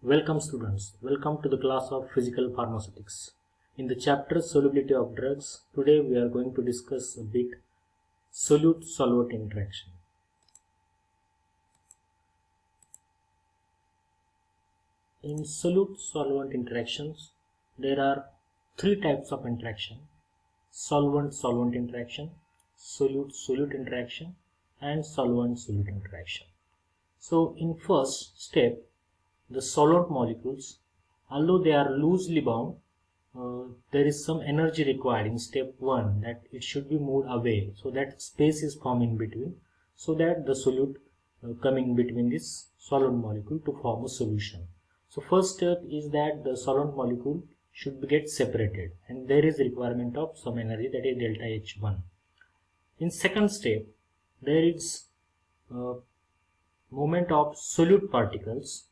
Welcome students, welcome to the class of Physical Pharmaceutics. In the chapter Solubility of Drugs, today we are going to discuss a bit solute-solvent interaction. In solute-solvent interactions, there are three types of interaction: solvent-solvent interaction, solute-solute interaction, and solvent-solute interaction. So in first step, the solvent molecules, although they are loosely bound, there is some energy required in step 1 that it should be moved away, so that space is formed in between, so that the solute coming between this solvent molecule to form a solution. So first step is that the solvent molecule should get separated, and there is requirement of some energy, that is delta H1. In second step, there is movement of solute particles.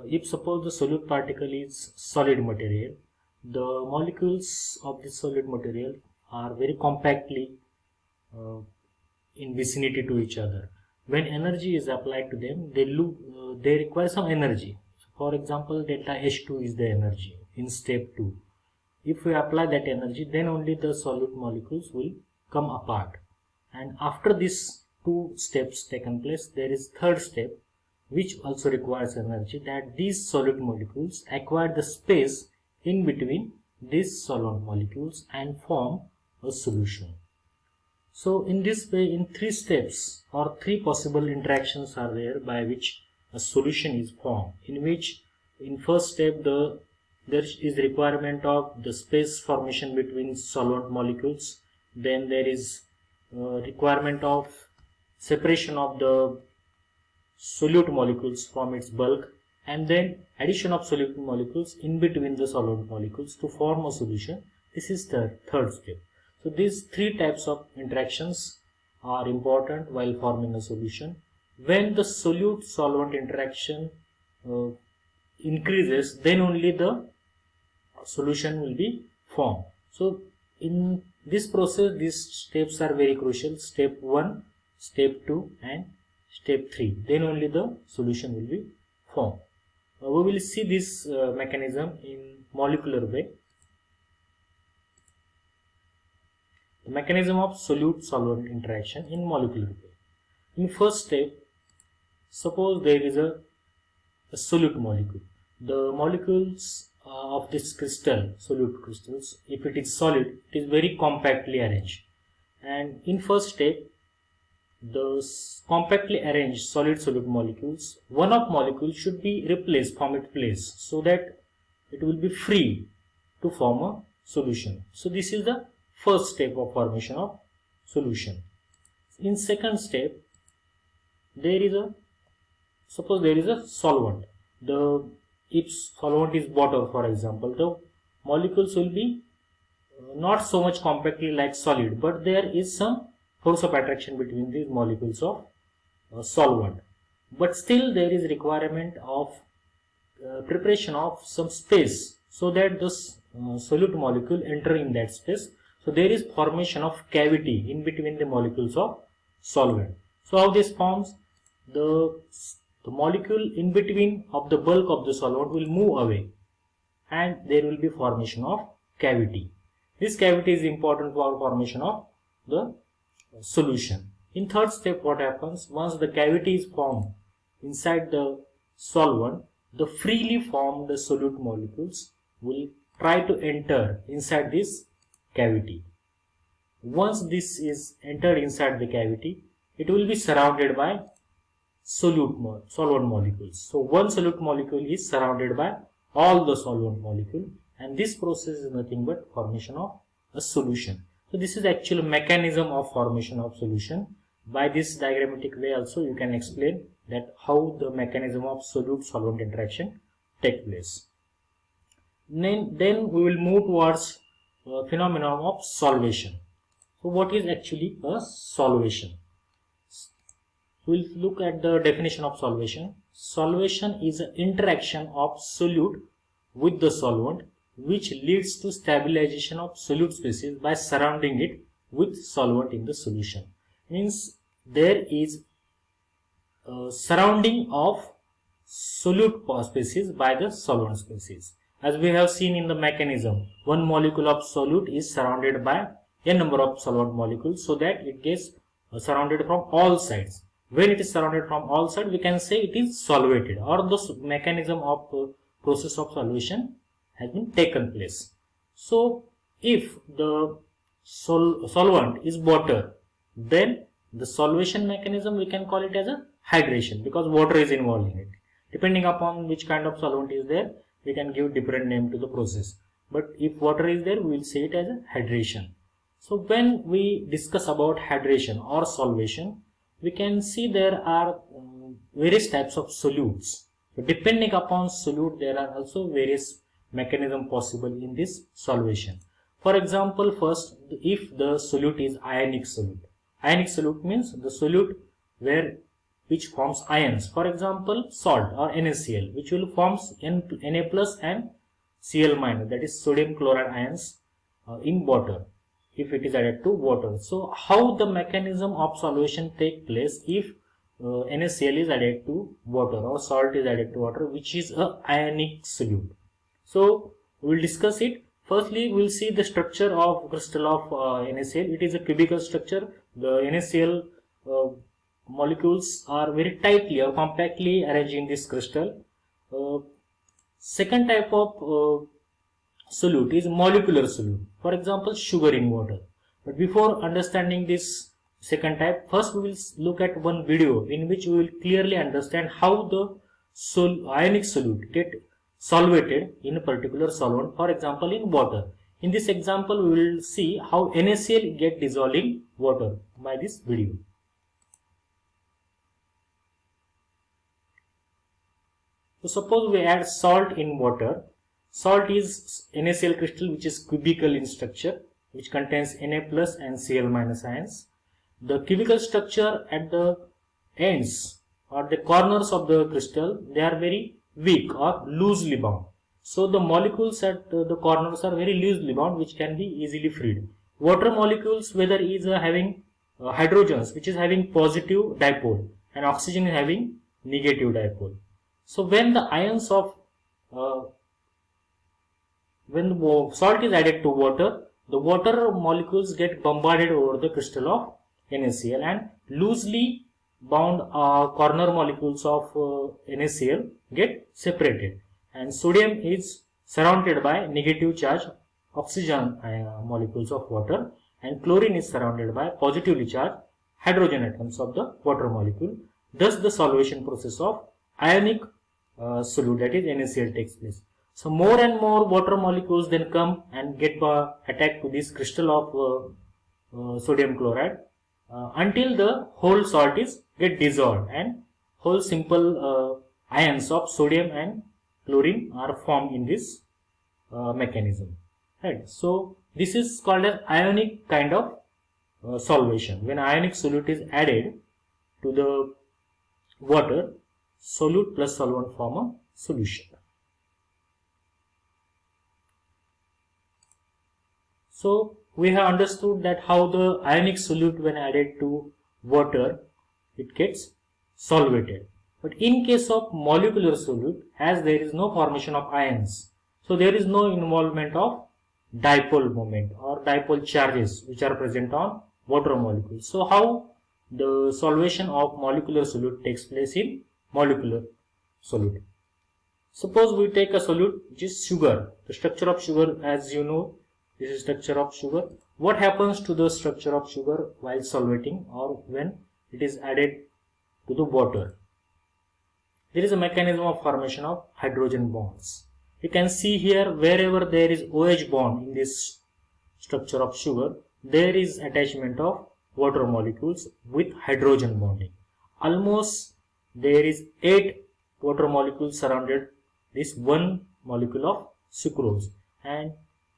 If suppose the solute particle is solid material, the molecules of this solid material are very compactly in vicinity to each other. When energy is applied to them, they require some energy. So for example, delta H2 is the energy in step 2. If we apply that energy, then only the solute molecules will come apart. And after these two steps taken place, there is third step, which also requires energy, that these solute molecules acquire the space in between these solvent molecules and form a solution. So in this way, in three steps or three possible interactions are there by which a solution is formed, in which in first step there is requirement of the space formation between solvent molecules, then there is requirement of separation of the solute molecules from its bulk, and then addition of solute molecules in between the solvent molecules to form a solution. This is the third step. So these three types of interactions are important while forming a solution. When the solute solvent interaction increases, then only the solution will be formed. So in this process, these steps are very crucial: step 1, step 2 and step 3. Then only the solution will be formed. We will see this mechanism in molecular way. The mechanism of solute-solvent interaction in molecular way. In first step, suppose there is a solute molecule. The molecules of this crystal, solute crystals, if it is solid, it is very compactly arranged. And in first step, the compactly arranged solid-solute molecules, one of molecule should be replaced from its place, so that it will be free to form a solution. So this is the first step of formation of solution. In second step, suppose there is a solvent. If solvent is water, for example, the molecules will be not so much compactly like solid, but there is some force of attraction between these molecules of solvent. But still there is requirement of preparation of some space, so that this solute molecule enter in that space. So there is formation of cavity in between the molecules of solvent. So how this forms? The molecule in between of the bulk of the solvent will move away, and there will be formation of cavity. This cavity is important for formation of the solution. In third step, what happens? Once the cavity is formed inside the solvent, the freely formed solute molecules will try to enter inside this cavity. Once this is entered inside the cavity, it will be surrounded by solvent molecules. So one solute molecule is surrounded by all the solvent molecule, and this process is nothing but formation of a solution. So this is actual mechanism of formation of solution. By this diagrammatic way also you can explain that how the mechanism of solute-solvent interaction take place. Then we will move towards phenomenon of solvation. So what is actually a solvation? We will look at the definition of solvation. Solvation is an interaction of solute with the solvent, which leads to stabilization of solute species by surrounding it with solvent in the solution. Means there is surrounding of solute species by the solvent species. As we have seen in the mechanism, one molecule of solute is surrounded by a number of solvent molecules so that it gets surrounded from all sides. When it is surrounded from all sides, we can say it is solvated, or the mechanism of process of solution has been taken place. So if the solvent is water, then the solvation mechanism we can call it as a hydration, because water is involved in it. Depending upon which kind of solvent is there, we can give different name to the process. But if water is there, we will say it as a hydration. So when we discuss about hydration or solvation, we can see there are various types of solutes. So depending upon solute, there are also various mechanism possible in this solvation. For example, first, if the solute is ionic solute. Ionic solute means the solute which forms ions. For example, salt or NaCl, which will forms Na plus and Cl minus, that is sodium chloride ions in water, if it is added to water. So how the mechanism of solution take place if NaCl is added to water or salt is added to water, which is a ionic solute. So we will discuss it. Firstly, we will see the structure of crystal of NaCl. It is a cubical structure. The NaCl molecules are very tightly or compactly arranged in this crystal. Second type of solute is molecular solute. For example, sugar in water. But before understanding this second type, first we will look at one video in which we will clearly understand how the ionic solute get solvated in a particular solvent, for example in water. In this example, we will see how NaCl get dissolved in water by this video. So suppose we add salt in water. Salt is NaCl crystal which is cubical in structure, which contains Na plus and Cl minus ions. The cubical structure at the ends or the corners of the crystal, they are very weak or loosely bound. So the molecules at the corners are very loosely bound, which can be easily freed. Water molecules, whether is having hydrogens, which is having positive dipole, and oxygen is having negative dipole. So when the ions of when the salt is added to water, the water molecules get bombarded over the crystal of NaCl, and loosely bound corner molecules of NaCl get separated, and sodium is surrounded by negative charge oxygen molecules of water, and chlorine is surrounded by positively charged hydrogen atoms of the water molecule. Thus the solvation process of ionic solute, that is NaCl, takes place. So more and more water molecules then come and get attacked to this crystal of sodium chloride until the whole salt is get dissolved and whole simple ions of sodium and chlorine are formed in this mechanism. Right. So this is called an ionic kind of solvation. When ionic solute is added to the water, solute plus solvent form a solution. So we have understood that how the ionic solute, when added to water, it gets solvated. But in case of molecular solute, as there is no formation of ions, so there is no involvement of dipole moment or dipole charges which are present on water molecules. So how the solvation of molecular solute takes place in molecular solute? Suppose we take a solute which is sugar. The structure of sugar, as you know, this is structure of sugar. What happens to the structure of sugar while solvating or when it is added to the water? There is a mechanism of formation of hydrogen bonds. You can see here, wherever there is OH bond in this structure of sugar, there is attachment of water molecules with hydrogen bonding. Almost there is 8 water molecules surrounded this one molecule of sucrose, and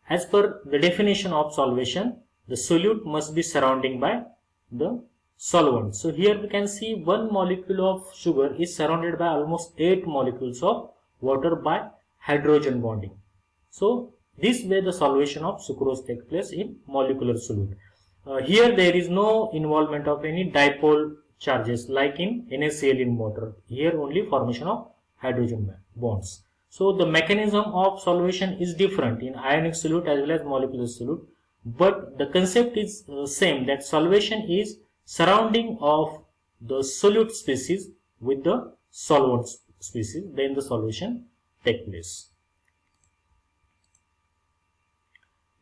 as per the definition of solvation, the solute must be surrounding by the solvent. So here we can see one molecule of sugar is surrounded by almost 8 molecules of water by hydrogen bonding. So this way the solvation of sucrose takes place in molecular solute. Here there is no involvement of any dipole charges like in NaCl in water. Here only formation of hydrogen bonds. So the mechanism of solvation is different in ionic solute as well as molecular solute, but the concept is same, that solvation is surrounding of the solute species with the solvent species, then the solution take place.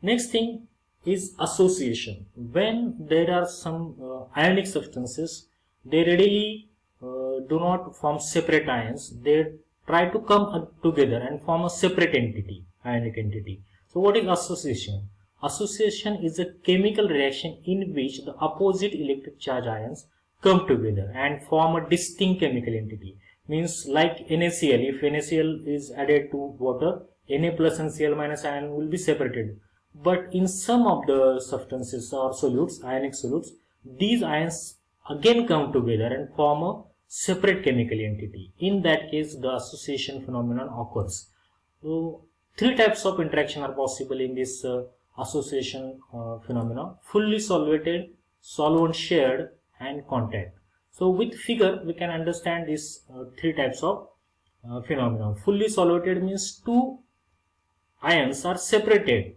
Next thing is association. When there are some ionic substances, they readily do not form separate ions. They try to come together and form a separate entity, ionic entity. So what is association? Association is a chemical reaction in which the opposite electric charge ions come together and form a distinct chemical entity. Means like NaCl, if NaCl is added to water, Na plus and Cl minus ion will be separated. But in some of the substances or solutes, ionic solutes, these ions again come together and form a separate chemical entity. In that case, the association phenomenon occurs. So, three types of interaction are possible in this association phenomena: fully solvated, solvent shared, and contact. So, with figure, we can understand these three types of phenomena. Fully solvated means two ions are separated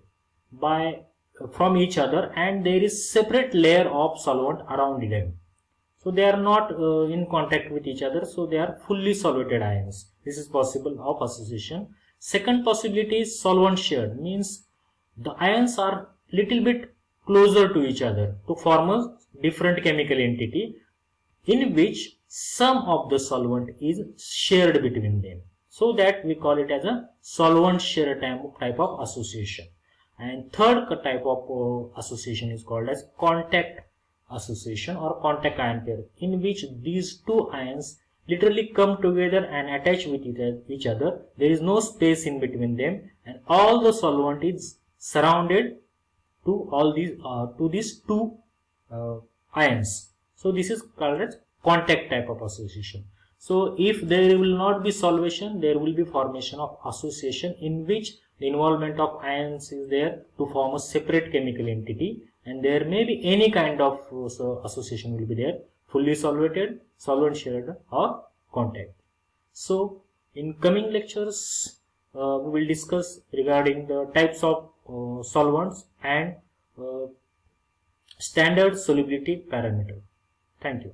from each other and there is separate layer of solvent around them. So they are not in contact with each other, so they are fully solvated ions. This is possible of association. Second possibility is solvent shared, means the ions are little bit closer to each other to form a different chemical entity in which some of the solvent is shared between them. So that we call it as a solvent share type of association. And third type of association is called as contact association or contact ion pair, in which these two ions literally come together and attach with each other. There is no space in between them and all the solvent is surrounded to all these two ions. So this is called as contact type of association. So if there will not be solvation, there will be formation of association in which the involvement of ions is there to form a separate chemical entity, and there may be any kind of association will be there: fully solvated, solvent shared, or contact. So in coming lectures we will discuss regarding the types of solvents and standard solubility parameter. Thank you.